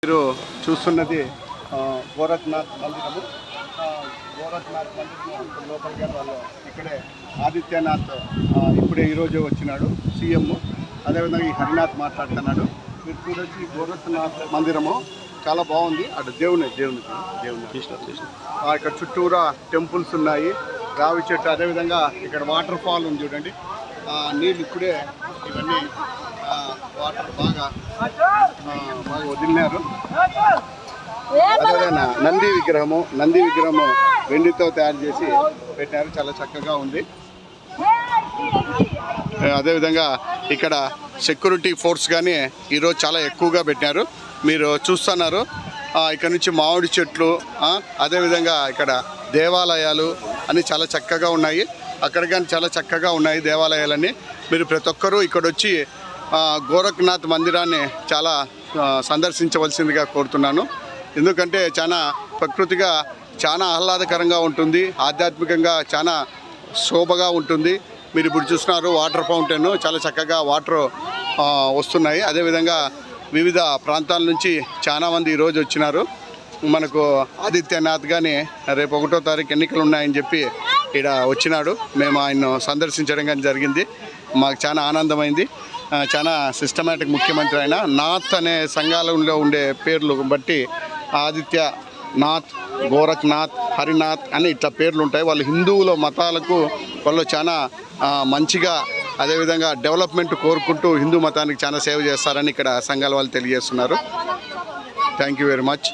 మీరు చూస్తున్నది గోరఖ్నాథ్ మందిరము. గోరఖ్నాథ్ మందిరం లోపలికి వాళ్ళు ఇక్కడే ఆదిత్యనాథ్ ఇప్పుడే ఈరోజు వచ్చినాడు సీఎం. అదేవిధంగా ఈ హరినాథ్ మాట్లాడుతున్నాడు. మీరు చూడొచ్చు ఈ గోరఖ్నాథ్ మందిరము చాలా బాగుంది. అటు దేవుని ఇక్కడ చుట్టూరా టెంపుల్స్ ఉన్నాయి, రావి చెట్టు. అదేవిధంగా ఇక్కడ వాటర్ ఫాల్ ఉంది చూడండి. నీళ్ళు ఇప్పుడే ఇవన్నీ వాటర్ బాగా వదిలినారు. అదేవిధంగా నంది విగ్రహము వెండితో తయారు చేసి పెట్టారు, చాలా చక్కగా ఉంది. అదేవిధంగా ఇక్కడ సెక్యూరిటీ ఫోర్స్ కానీ ఈరోజు చాలా ఎక్కువగా పెట్టారు. మీరు చూస్తున్నారు ఇక్కడ నుంచి మామిడి చెట్లు, అదేవిధంగా ఇక్కడ దేవాలయాలు అన్నీ చాలా చక్కగా ఉన్నాయి. అక్కడ కానీ చాలా చక్కగా ఉన్నాయి దేవాలయాలన్నీ. మీరు ప్రతి ఒక్కరూ ఇక్కడ వచ్చి గోరఖ్నాథ్ మందిరాన్ని చాలా సందర్శించవలసిందిగా కోరుతున్నాను. ఎందుకంటే చాలా ప్రకృతిగా చాలా ఆహ్లాదకరంగా ఉంటుంది, ఆధ్యాత్మికంగా చాలా శోభగా ఉంటుంది. మీరు ఇప్పుడు చూస్తున్నారు వాటర్ ఫౌంటైన్, చాలా చక్కగా వాటర్ వస్తున్నాయి. అదేవిధంగా వివిధ ప్రాంతాల నుంచి చాలామంది ఈరోజు వచ్చినారు. మనకు ఆదిత్యనాథ్ కానీ రేపు 1వ తారీఖు ఎన్నికలు ఉన్నాయని చెప్పి ఇక్కడ వచ్చినాడు. మేము ఆయన్ను సందర్శించడం కానీ జరిగింది. మాకు చాలా ఆనందమైంది. చాలా సిస్టమేటిక్ ముఖ్యమంత్రి ఆయన. నాథ్ అనే సంఘాలలో ఉండే పేర్లు బట్టి ఆదిత్యనాథ్, గోరఖ్నాథ్, హరినాథ్ అని ఇట్లా పేర్లు ఉంటాయి. వాళ్ళు హిందువుల మతాలకు వాళ్ళు చాలా మంచిగా, అదేవిధంగా డెవలప్మెంట్ కోరుకుంటూ హిందూ మతానికి చాలా సేవ చేస్తారని ఇక్కడ సంఘాల వాళ్ళు తెలియజేస్తున్నారు. Thank you very much.